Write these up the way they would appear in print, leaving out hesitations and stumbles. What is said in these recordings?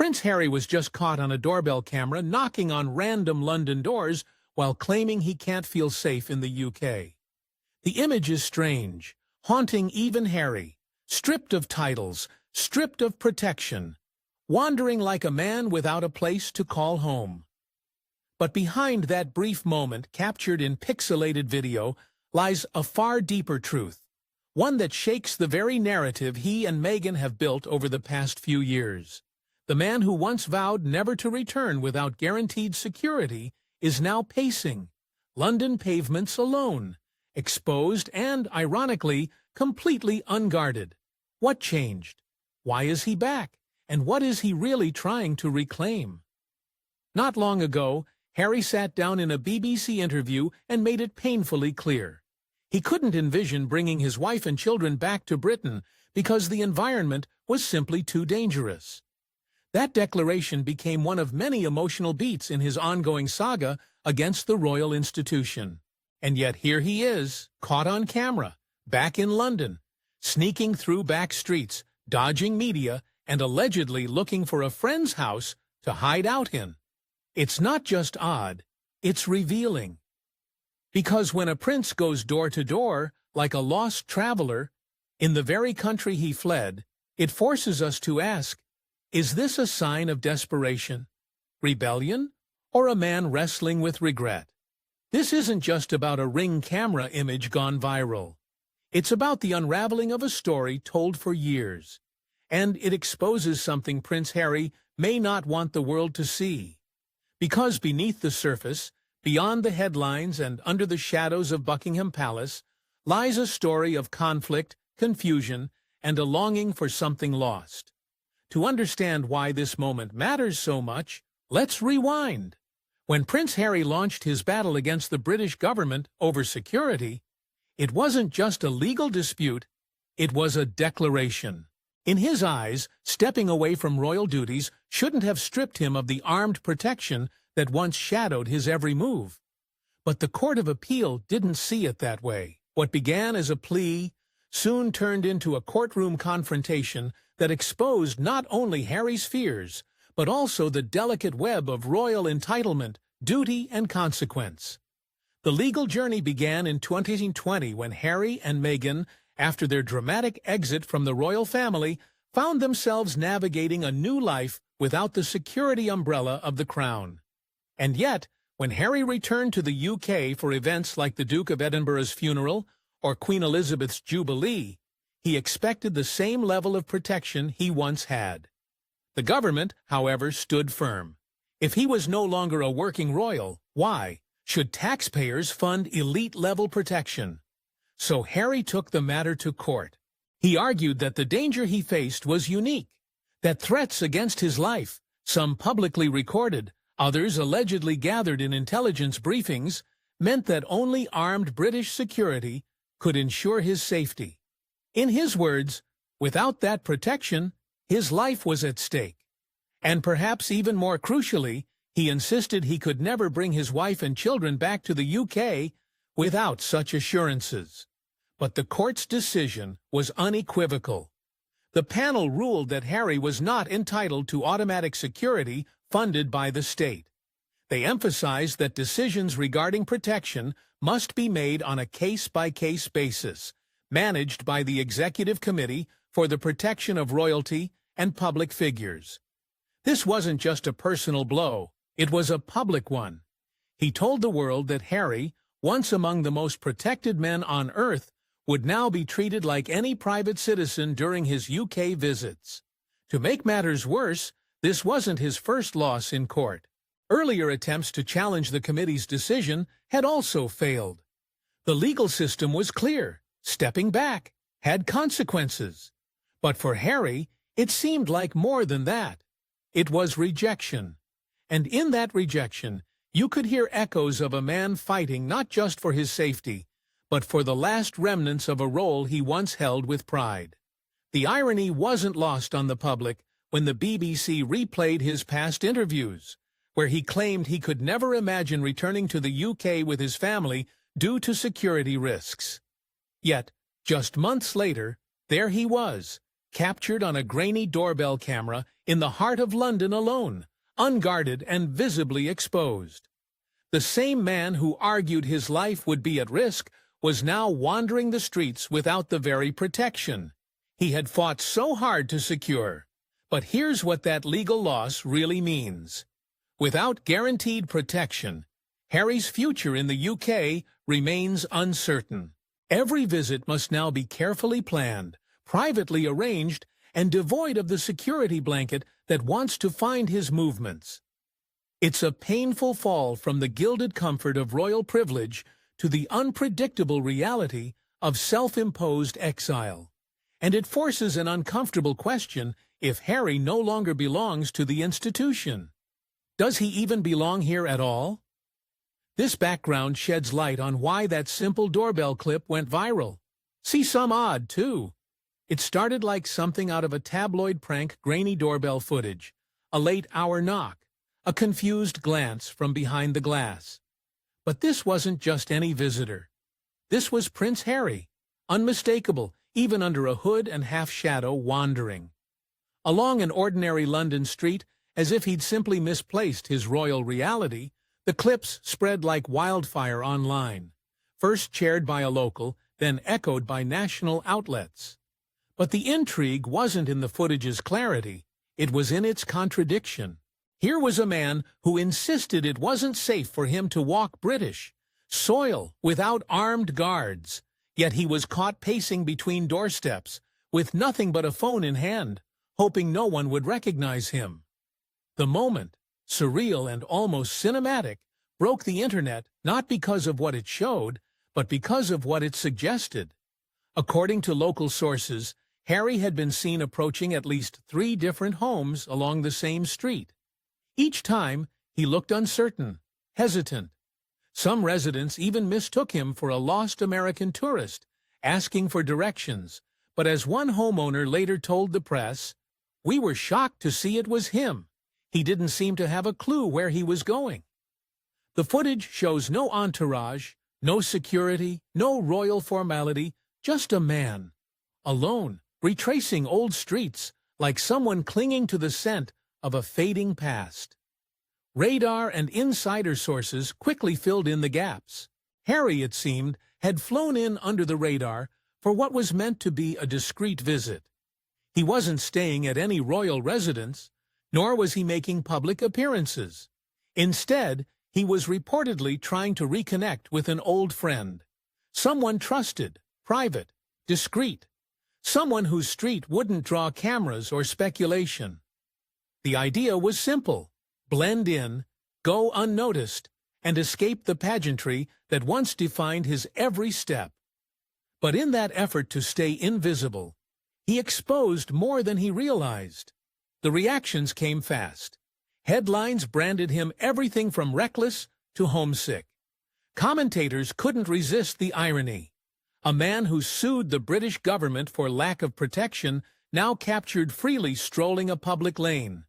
Prince Harry was just caught on a doorbell camera knocking on random London doors while claiming he can't feel safe in the UK. The image is strange, haunting even Harry, stripped of titles, stripped of protection, wandering like a man without a place to call home. But behind that brief moment, captured in pixelated video, lies a far deeper truth, one that shakes the very narrative he and Meghan have built over the past few years. The man who once vowed never to return without guaranteed security is now pacing London pavements alone, exposed and, ironically, completely unguarded. What changed? Why is he back? And what is he really trying to reclaim? Not long ago, Harry sat down in a BBC interview and made it painfully clear. He couldn't envision bringing his wife and children back to Britain because the environment was simply too dangerous. That declaration became one of many emotional beats in his ongoing saga against the royal institution. And yet here he is, caught on camera, back in London, sneaking through back streets, dodging media, and allegedly looking for a friend's house to hide out in. It's not just odd, it's revealing. Because when a prince goes door to door, like a lost traveler, in the very country he fled, it forces us to ask, is this a sign of desperation, rebellion, or a man wrestling with regret? This isn't just about a Ring camera image gone viral. It's about the unraveling of a story told for years. And it exposes something Prince Harry may not want the world to see. Because beneath the surface, beyond the headlines and under the shadows of Buckingham Palace, lies a story of conflict, confusion, and a longing for something lost. To understand why this moment matters so much, let's rewind. When Prince Harry launched his battle against the British government over security, it wasn't just a legal dispute, it was a declaration. In his eyes, stepping away from royal duties shouldn't have stripped him of the armed protection that once shadowed his every move. But the Court of Appeal didn't see it that way. What began as a plea soon turned into a courtroom confrontation that exposed not only Harry's fears, but also the delicate web of royal entitlement, duty, and consequence. The legal journey began in 2020 when Harry and Meghan, after their dramatic exit from the royal family, found themselves navigating a new life without the security umbrella of the crown. And yet, when Harry returned to the UK for events like the Duke of Edinburgh's funeral or Queen Elizabeth's Jubilee, he expected the same level of protection he once had. The government, however, stood firm. If he was no longer a working royal, why should taxpayers fund elite-level protection? So Harry took the matter to court. He argued that the danger he faced was unique, that threats against his life, some publicly recorded, others allegedly gathered in intelligence briefings, meant that only armed British security could ensure his safety. In his words, without that protection, his life was at stake. And perhaps even more crucially, he insisted he could never bring his wife and children back to the UK without such assurances. But the court's decision was unequivocal. The panel ruled that Harry was not entitled to automatic security funded by the state. They emphasized that decisions regarding protection must be made on a case-by-case basis, managed by the Executive Committee for the Protection of Royalty and Public Figures. This wasn't just a personal blow, it was a public one. He told the world that Harry, once among the most protected men on earth, would now be treated like any private citizen during his UK visits. To make matters worse, this wasn't his first loss in court. Earlier attempts to challenge the committee's decision had also failed. The legal system was clear. Stepping back had consequences. But for Harry, it seemed like more than that. It was rejection. And in that rejection, you could hear echoes of a man fighting not just for his safety, but for the last remnants of a role he once held with pride. The irony wasn't lost on the public when the BBC replayed his past interviews, where he claimed he could never imagine returning to the UK with his family due to security risks. Yet, just months later, there he was, captured on a grainy doorbell camera in the heart of London alone, unguarded and visibly exposed. The same man who argued his life would be at risk was now wandering the streets without the very protection he had fought so hard to secure. But here's what that legal loss really means. Without guaranteed protection, Harry's future in the UK remains uncertain. Every visit must now be carefully planned, privately arranged, and devoid of the security blanket that wants to find his movements. It's a painful fall from the gilded comfort of royal privilege to the unpredictable reality of self-imposed exile. And it forces an uncomfortable question if Harry no longer belongs to the institution. Does he even belong here at all? This background sheds light on why that simple doorbell clip went viral. See some odd, too. It started like something out of a tabloid prank, grainy doorbell footage, a late-hour knock, a confused glance from behind the glass. But this wasn't just any visitor. This was Prince Harry, unmistakable, even under a hood and half-shadow, wandering along an ordinary London street, as if he'd simply misplaced his royal reality. The clips spread like wildfire online, first shared by a local, then echoed by national outlets. But the intrigue wasn't in the footage's clarity, it was in its contradiction. Here was a man who insisted it wasn't safe for him to walk British soil without armed guards, yet he was caught pacing between doorsteps, with nothing but a phone in hand, hoping no one would recognize him. The moment, surreal and almost cinematic, broke the internet not because of what it showed, but because of what it suggested. According to local sources, Harry had been seen approaching at least 3 different homes along the same street. Each time, he looked uncertain, hesitant. Some residents even mistook him for a lost American tourist, asking for directions. But as one homeowner later told the press, "We were shocked to see it was him. He didn't seem to have a clue where he was going." The footage shows no entourage, no security, no royal formality, just a man, alone, retracing old streets like someone clinging to the scent of a fading past. Radar and insider sources quickly filled in the gaps. Harry, it seemed, had flown in under the radar for what was meant to be a discreet visit. He wasn't staying at any royal residence, nor was he making public appearances. Instead, he was reportedly trying to reconnect with an old friend, someone trusted, private, discreet, someone whose street wouldn't draw cameras or speculation. The idea was simple: blend in, go unnoticed, and escape the pageantry that once defined his every step. But in that effort to stay invisible, he exposed more than he realized. The reactions came fast. Headlines branded him everything from reckless to homesick. Commentators couldn't resist the irony. A man who sued the British government for lack of protection now captured freely strolling a public lane.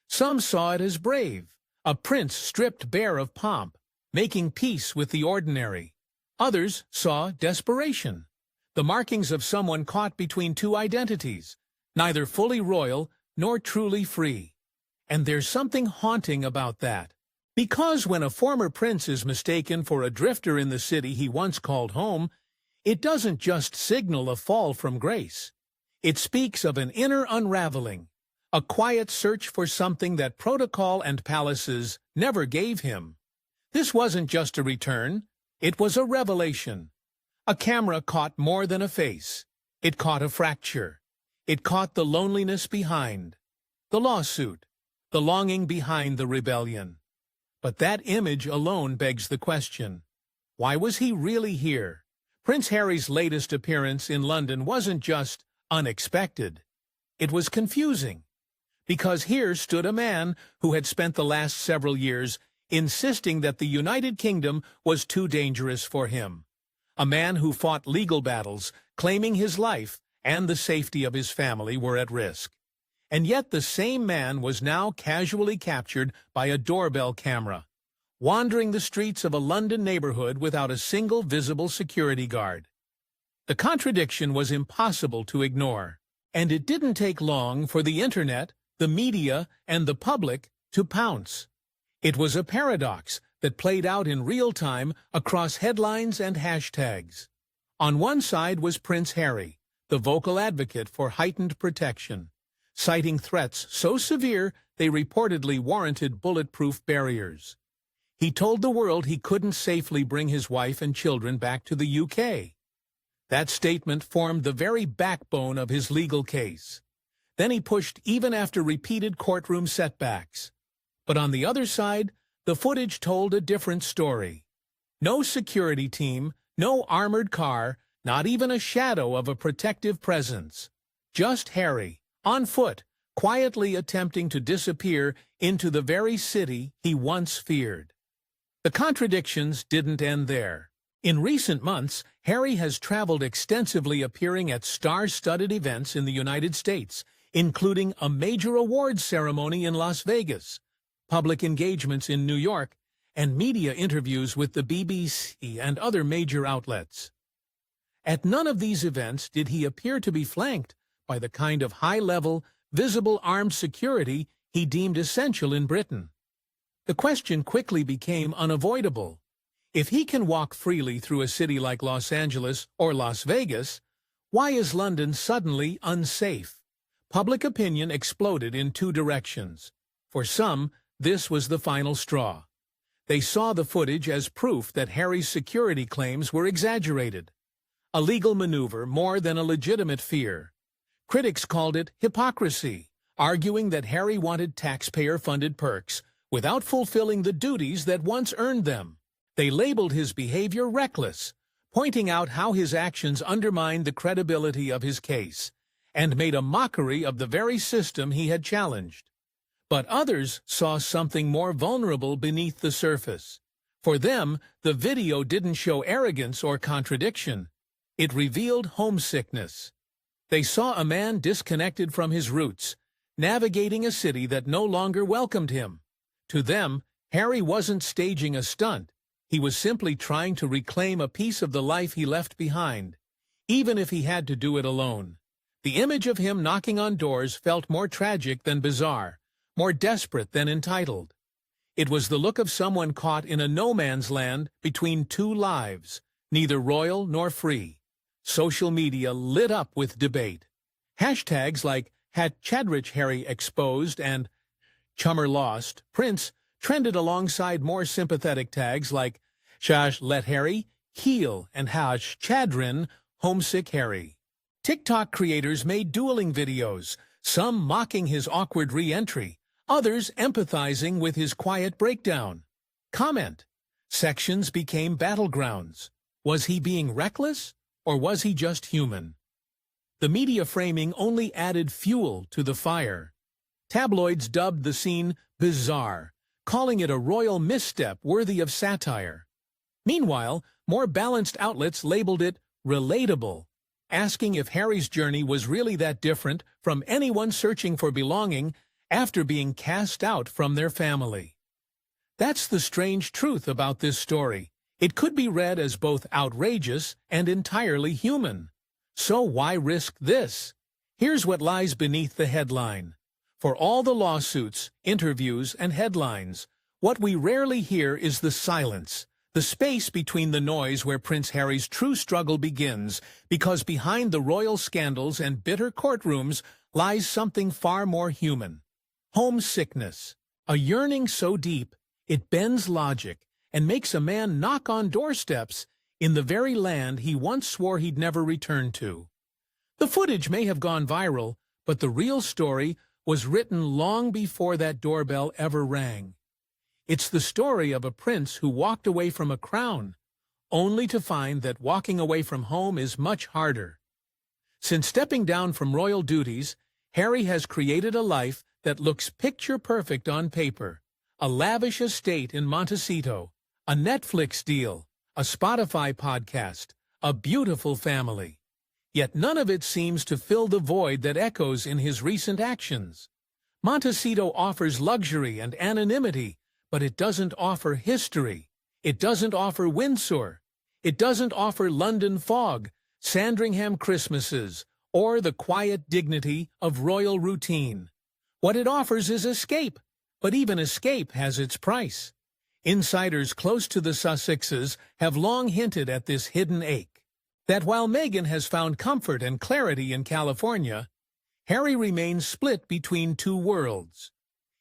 Some saw it as brave, a prince stripped bare of pomp, making peace with the ordinary. Others saw desperation, the markings of someone caught between 2 identities, neither fully royal nor truly free. And there's something haunting about that. Because when a former prince is mistaken for a drifter in the city he once called home, it doesn't just signal a fall from grace. It speaks of an inner unraveling, a quiet search for something that protocol and palaces never gave him. This wasn't just a return, it was a revelation. A camera caught more than a face. It caught a fracture. It caught the loneliness behind, the lawsuit, the longing behind the rebellion. But that image alone begs the question: why was he really here? Prince Harry's latest appearance in London wasn't just unexpected. It was confusing. Because here stood a man who had spent the last several years insisting that the United Kingdom was too dangerous for him. A man who fought legal battles, claiming his life and the safety of his family were at risk. And yet the same man was now casually captured by a doorbell camera, wandering the streets of a London neighborhood without a single visible security guard. The contradiction was impossible to ignore. And it didn't take long for the internet, the media, and the public to pounce. It was a paradox that played out in real time across headlines and hashtags. On one side was Prince Harry, the vocal advocate for heightened protection, citing threats so severe they reportedly warranted bulletproof barriers. He told the world he couldn't safely bring his wife and children back to the UK. That statement formed the very backbone of his legal case. Then he pushed even after repeated courtroom setbacks. But on the other side, the footage told a different story. No security team, no armored car, not even a shadow of a protective presence. Just Harry, on foot, quietly attempting to disappear into the very city he once feared. The contradictions didn't end there. In recent months, Harry has traveled extensively, appearing at star-studded events in the United States, including a major awards ceremony in Las Vegas, public engagements in New York, and media interviews with the BBC and other major outlets. At none of these events did he appear to be flanked by the kind of high-level, visible armed security he deemed essential in Britain. The question quickly became unavoidable. If he can walk freely through a city like Los Angeles or Las Vegas, why is London suddenly unsafe? Public opinion exploded in two directions. For some, this was the final straw. They saw the footage as proof that Harry's security claims were exaggerated, a legal maneuver more than a legitimate fear. Critics called it hypocrisy, arguing that Harry wanted taxpayer-funded perks without fulfilling the duties that once earned them. They labeled his behavior reckless, pointing out how his actions undermined the credibility of his case and made a mockery of the very system he had challenged. But others saw something more vulnerable beneath the surface. For them, the video didn't show arrogance or contradiction. It revealed homesickness. They saw a man disconnected from his roots, navigating a city that no longer welcomed him. To them, Harry wasn't staging a stunt. He was simply trying to reclaim a piece of the life he left behind, even if he had to do it alone. The image of him knocking on doors felt more tragic than bizarre, more desperate than entitled. It was the look of someone caught in a no-man's land between two lives, neither royal nor free. Social media lit up with debate. Hashtags like #Chadrich Harry exposed and #Chummer lost Prince trended alongside more sympathetic tags like #Let Harry heal and #Chadrin homesick Harry. TikTok creators made dueling videos, some mocking his awkward re-entry, others empathizing with his quiet breakdown. Comment sections became battlegrounds. Was he being reckless, or was he just human? The media framing only added fuel to the fire. Tabloids dubbed the scene bizarre, calling it a royal misstep worthy of satire. Meanwhile, more balanced outlets labeled it relatable, asking if Harry's journey was really that different from anyone searching for belonging after being cast out from their family. That's the strange truth about this story. It could be read as both outrageous and entirely human. So why risk this? Here's what lies beneath the headline. For all the lawsuits, interviews, and headlines, what we rarely hear is the silence, the space between the noise where Prince Harry's true struggle begins, because behind the royal scandals and bitter courtrooms lies something far more human. Homesickness, a yearning so deep it bends logic and makes a man knock on doorsteps in the very land he once swore he'd never return to. The footage may have gone viral, but the real story was written long before that doorbell ever rang. It's the story of a prince who walked away from a crown, only to find that walking away from home is much harder. Since stepping down from royal duties, Harry has created a life that looks picture-perfect on paper. A lavish estate in Montecito, a Netflix deal, a Spotify podcast, a beautiful family. Yet none of it seems to fill the void that echoes in his recent actions. Montecito offers luxury and anonymity, but it doesn't offer history. It doesn't offer Windsor. It doesn't offer London fog, Sandringham Christmases, or the quiet dignity of royal routine. What it offers is escape, but even escape has its price. Insiders close to the Sussexes have long hinted at this hidden ache, that while Meghan has found comfort and clarity in California, Harry remains split between two worlds.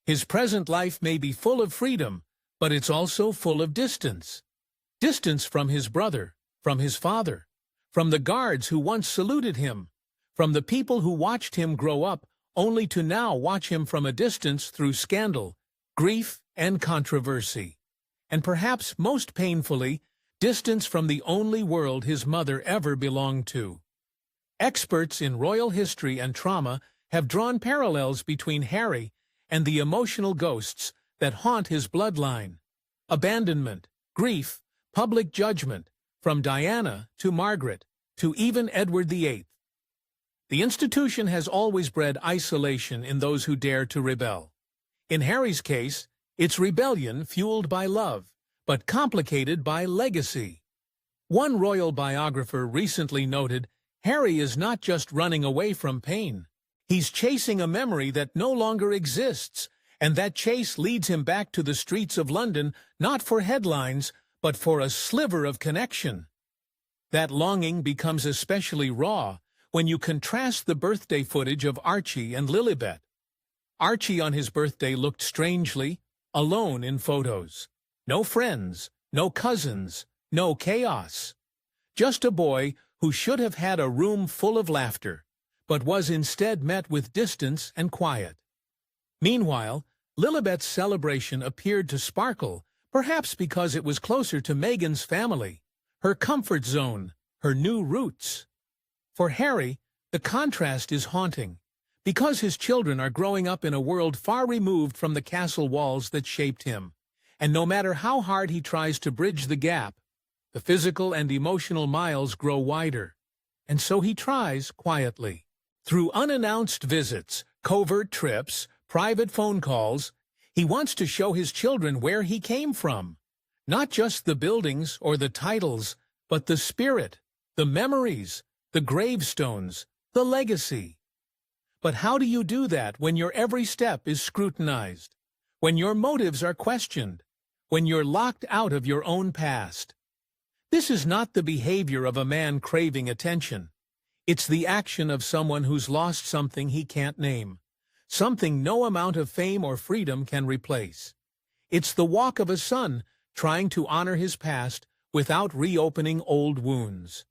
His present life may be full of freedom, but it's also full of distance. Distance from his brother, from his father, from the guards who once saluted him, from the people who watched him grow up only to now watch him from a distance through scandal, grief, and controversy. And perhaps most painfully, distance from the only world his mother ever belonged to. Experts in royal history and trauma have drawn parallels between Harry and the emotional ghosts that haunt his bloodline. Abandonment, grief, public judgment, from Diana to Margaret to even Edward VIII. The institution has always bred isolation in those who dare to rebel. In Harry's case, it's rebellion fueled by love, but complicated by legacy. One royal biographer recently noted, Harry is not just running away from pain. He's chasing a memory that no longer exists, and that chase leads him back to the streets of London not for headlines, but for a sliver of connection. That longing becomes especially raw when you contrast the birthday footage of Archie and Lilibet. Archie on his birthday looked strangely alone in photos. No friends, no cousins, no chaos. Just a boy who should have had a room full of laughter, but was instead met with distance and quiet. Meanwhile, Lilibet's celebration appeared to sparkle, perhaps because it was closer to Meghan's family, her comfort zone, her new roots. For Harry, the contrast is haunting, because his children are growing up in a world far removed from the castle walls that shaped him, and no matter how hard he tries to bridge the gap, the physical and emotional miles grow wider, and so he tries quietly. Through unannounced visits, covert trips, private phone calls, he wants to show his children where he came from. Not just the buildings or the titles, but the spirit, the memories, the gravestones, the legacy. But how do you do that when your every step is scrutinized, when your motives are questioned, when you're locked out of your own past? This is not the behavior of a man craving attention. It's the action of someone who's lost something he can't name, something no amount of fame or freedom can replace. It's the walk of a son trying to honor his past without reopening old wounds.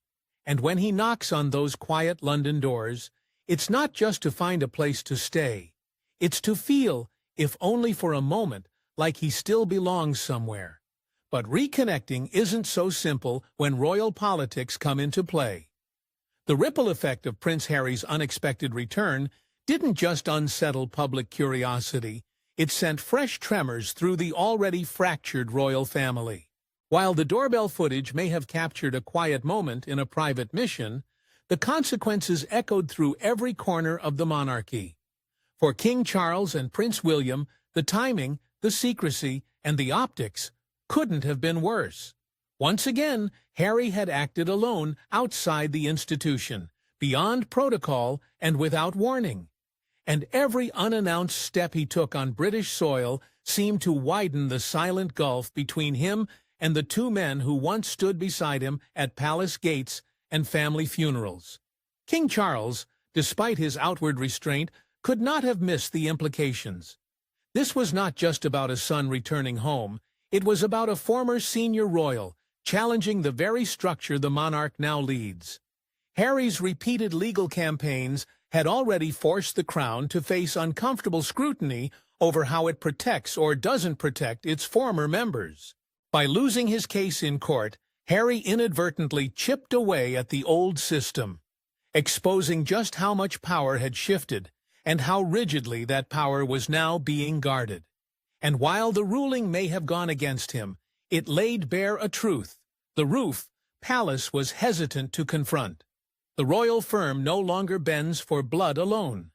And when he knocks on those quiet London doors, it's not just to find a place to stay. It's to feel, if only for a moment, like he still belongs somewhere. But reconnecting isn't so simple when royal politics come into play. The ripple effect of Prince Harry's unexpected return didn't just unsettle public curiosity, it sent fresh tremors through the already fractured royal family. While the doorbell footage may have captured a quiet moment in a private mission, the consequences echoed through every corner of the monarchy. For King Charles and Prince William, the timing, the secrecy, and the optics couldn't have been worse. Once again, Harry had acted alone outside the institution, beyond protocol and without warning. And every unannounced step he took on British soil seemed to widen the silent gulf between him and the two men who once stood beside him at palace gates and family funerals. King Charles, despite his outward restraint, could not have missed the implications. This was not just about a son returning home, it was about a former senior royal challenging the very structure the monarch now leads. Harry's repeated legal campaigns had already forced the crown to face uncomfortable scrutiny over how it protects or doesn't protect its former members. By losing his case in court, Harry inadvertently chipped away at the old system, exposing just how much power had shifted and how rigidly that power was now being guarded. And while the ruling may have gone against him, it laid bare a truth. The roof, palace was hesitant to confront. The royal firm no longer bends for blood alone.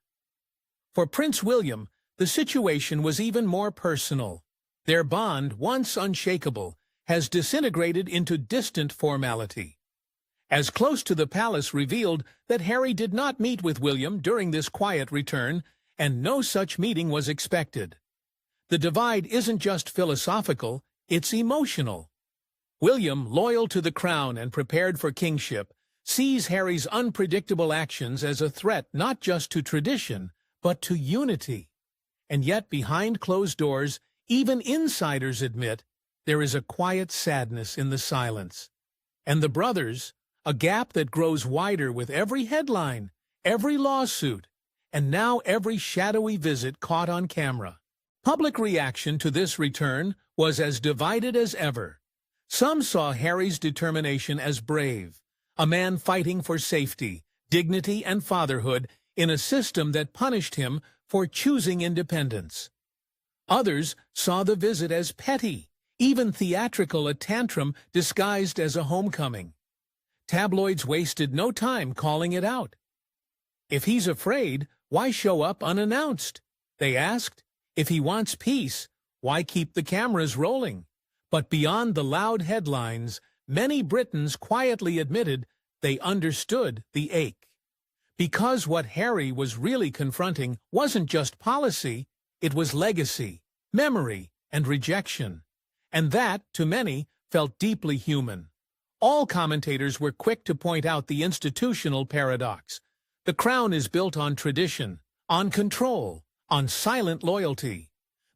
For Prince William, the situation was even more personal. Their bond, once unshakable, has disintegrated into distant formality. As close to the palace revealed that Harry did not meet with William during this quiet return, and no such meeting was expected. The divide isn't just philosophical, it's emotional. William, loyal to the crown and prepared for kingship, sees Harry's unpredictable actions as a threat not just to tradition, but to unity. And yet, behind closed doors, even insiders admit there is a quiet sadness in the silence. And the brothers, a gap that grows wider with every headline, every lawsuit, and now every shadowy visit caught on camera. Public reaction to this return was as divided as ever. Some saw Harry's determination as brave, a man fighting for safety, dignity, and fatherhood in a system that punished him for choosing independence. Others saw the visit as petty, even theatrical, a tantrum disguised as a homecoming. Tabloids wasted no time calling it out. If he's afraid, why show up unannounced? They asked. If he wants peace, why keep the cameras rolling? But beyond the loud headlines, many Britons quietly admitted they understood the ache. Because what Harry was really confronting wasn't just policy, it was legacy, memory, and rejection. And that, to many, felt deeply human. All commentators were quick to point out the institutional paradox. The crown is built on tradition, on control, on silent loyalty.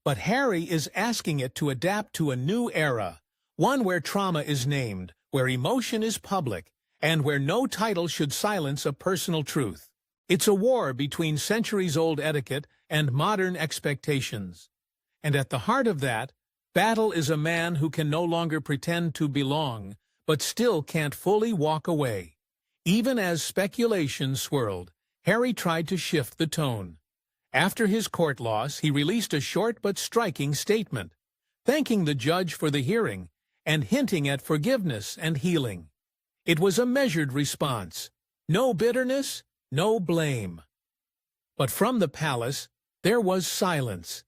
But Harry is asking it to adapt to a new era, one where trauma is named, where emotion is public, and where no title should silence a personal truth. It's a war between centuries-old etiquette and modern expectations. And at the heart of that battle is a man who can no longer pretend to belong, but still can't fully walk away. Even as speculation swirled, Harry tried to shift the tone. After his court loss, he released a short but striking statement, thanking the judge for the hearing and hinting at forgiveness and healing. It was a measured response. No bitterness, no blame. But from the palace, there was silence.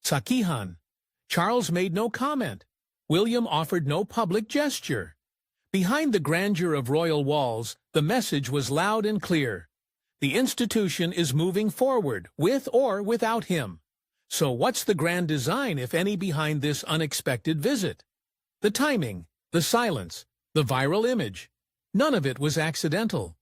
Sakihan. Charles made no comment. William offered no public gesture. Behind the grandeur of royal walls, the message was loud and clear. The institution is moving forward, with or without him. So what's the grand design, if any, behind this unexpected visit? The timing, the silence, the viral image. None of it was accidental.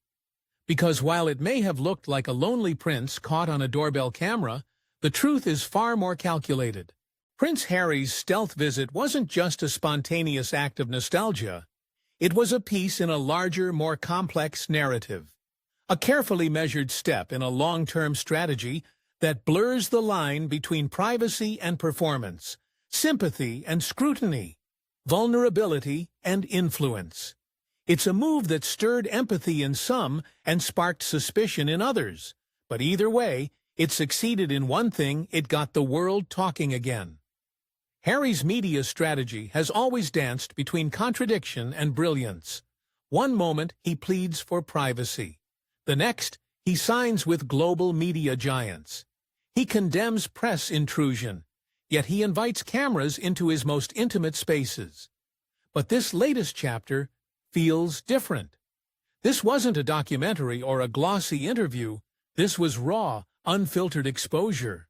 Because while it may have looked like a lonely prince caught on a doorbell camera, the truth is far more calculated. Prince Harry's stealth visit wasn't just a spontaneous act of nostalgia. It was a piece in a larger, more complex narrative. A carefully measured step in a long-term strategy that blurs the line between privacy and performance, sympathy and scrutiny, vulnerability and influence. It's a move that stirred empathy in some and sparked suspicion in others. But either way, it succeeded in one thing: it got the world talking again. Harry's media strategy has always danced between contradiction and brilliance. One moment he pleads for privacy. The next, he signs with global media giants. He condemns press intrusion, yet he invites cameras into his most intimate spaces. But this latest chapter feels different. This wasn't a documentary or a glossy interview. This was raw, unfiltered exposure.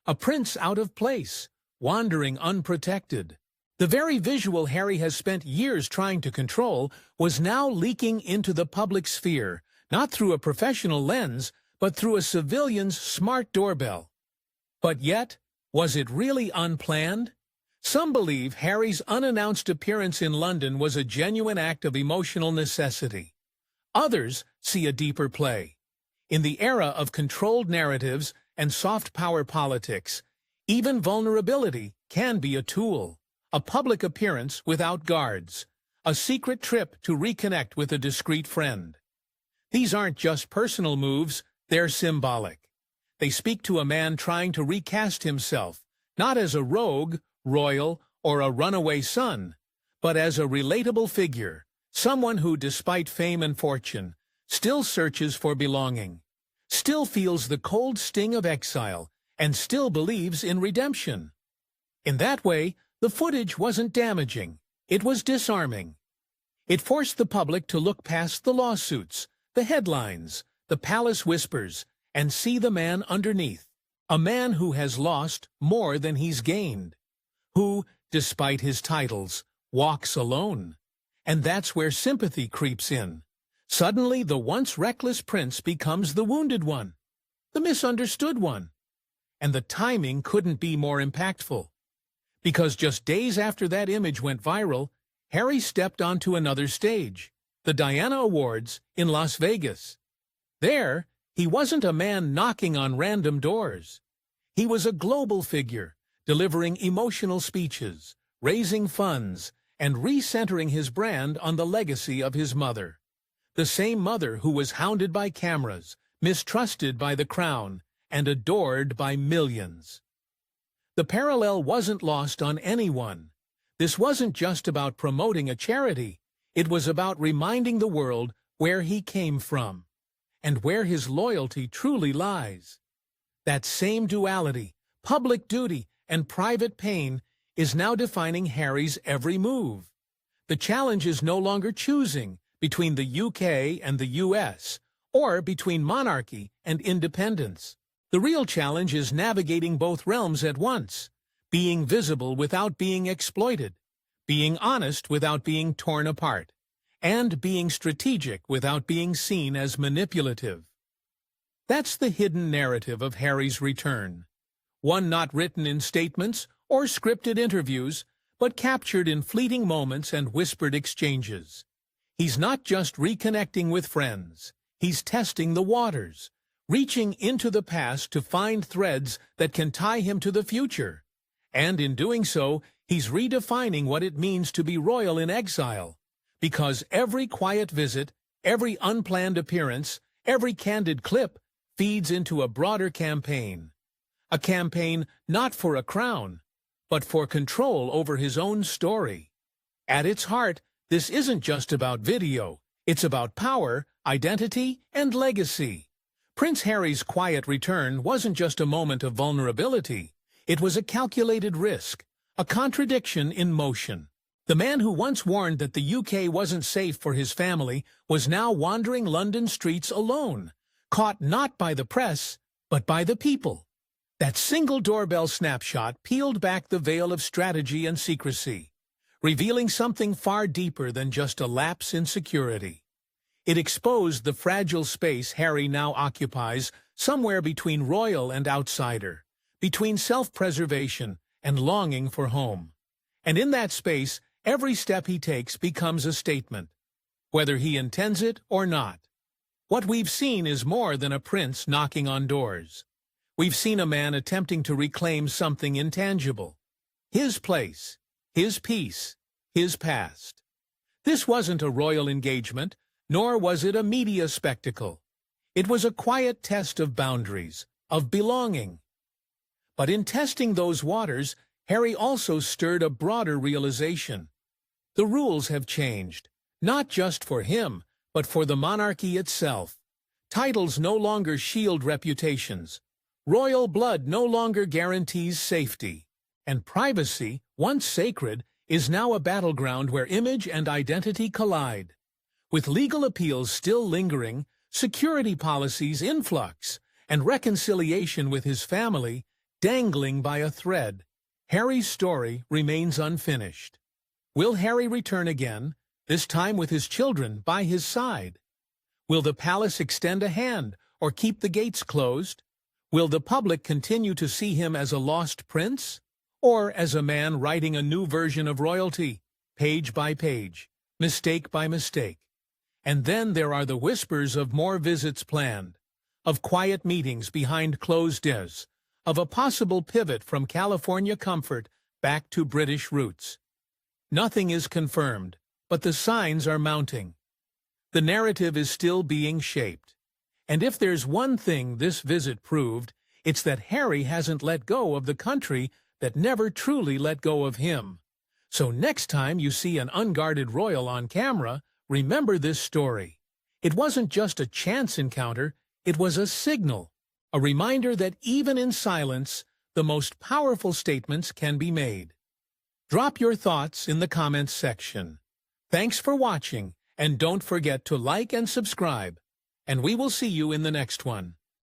A prince out of place, wandering unprotected. The very visual Harry has spent years trying to control was now leaking into the public sphere, not through a professional lens, but through a civilian's smart doorbell. But yet, was it really unplanned? Some believe Harry's unannounced appearance in London was a genuine act of emotional necessity. Others see a deeper play. In the era of controlled narratives and soft power politics, even vulnerability can be a tool. A public appearance without guards. A secret trip to reconnect with a discreet friend. These aren't just personal moves, they're symbolic. They speak to a man trying to recast himself, not as a rogue, royal, or a runaway son, but as a relatable figure, someone who, despite fame and fortune, still searches for belonging, still feels the cold sting of exile, and still believes in redemption. In that way, the footage wasn't damaging, it was disarming. It forced the public to look past the lawsuits, the headlines, the palace whispers, and see the man underneath. A man who has lost more than he's gained. Who, despite his titles, walks alone. And that's where sympathy creeps in. Suddenly, the once reckless prince becomes the wounded one, the misunderstood one. And the timing couldn't be more impactful. Because just days after that image went viral, Harry stepped onto another stage, the Diana Awards in Las Vegas. There, he wasn't a man knocking on random doors. He was a global figure, delivering emotional speeches, raising funds, and recentering his brand on the legacy of his mother. The same mother who was hounded by cameras, mistrusted by the crown, and adored by millions. The parallel wasn't lost on anyone. This wasn't just about promoting a charity. It was about reminding the world where he came from, and where his loyalty truly lies. That same duality, public duty and private pain, is now defining Harry's every move. The challenge is no longer choosing between the UK and the US, or between monarchy and independence. The real challenge is navigating both realms at once, being visible without being exploited, being honest without being torn apart, and being strategic without being seen as manipulative. That's the hidden narrative of Harry's return. One not written in statements or scripted interviews, but captured in fleeting moments and whispered exchanges. He's not just reconnecting with friends, he's testing the waters, reaching into the past to find threads that can tie him to the future. And in doing so, he's redefining what it means to be royal in exile. Because every quiet visit, every unplanned appearance, every candid clip feeds into a broader campaign. A campaign not for a crown, but for control over his own story. At its heart, this isn't just about video. It's about power, identity, and legacy. Prince Harry's quiet return wasn't just a moment of vulnerability. It was a calculated risk, a contradiction in motion. The man who once warned that the UK wasn't safe for his family was now wandering London streets alone, caught not by the press, but by the people. That single doorbell snapshot peeled back the veil of strategy and secrecy, revealing something far deeper than just a lapse in security. It exposed the fragile space Harry now occupies somewhere between royal and outsider, between self-preservation and longing for home. And in that space, every step he takes becomes a statement, whether he intends it or not. What we've seen is more than a prince knocking on doors. We've seen a man attempting to reclaim something intangible. His place, his peace, his past. This wasn't a royal engagement, nor was it a media spectacle. It was a quiet test of boundaries, of belonging. But in testing those waters, Harry also stirred a broader realization. The rules have changed, not just for him, but for the monarchy itself. Titles no longer shield reputations. Royal blood no longer guarantees safety. And privacy, once sacred, is now a battleground where image and identity collide. With legal appeals still lingering, security policies in flux, and reconciliation with his family dangling by a thread, Harry's story remains unfinished. Will Harry return again, this time with his children by his side? Will the palace extend a hand or keep the gates closed? Will the public continue to see him as a lost prince, or as a man writing a new version of royalty, page by page, mistake by mistake? And then there are the whispers of more visits planned, of quiet meetings behind closed doors, of a possible pivot from California comfort back to British roots. Nothing is confirmed, but the signs are mounting. The narrative is still being shaped. And if there's one thing this visit proved, it's that Harry hasn't let go of the country that never truly let go of him. So next time you see an unguarded royal on camera, remember this story. It wasn't just a chance encounter, it was a signal, a reminder that even in silence, the most powerful statements can be made. Drop your thoughts in the comments section. Thanks for watching, and don't forget to like and subscribe. And we will see you in the next one.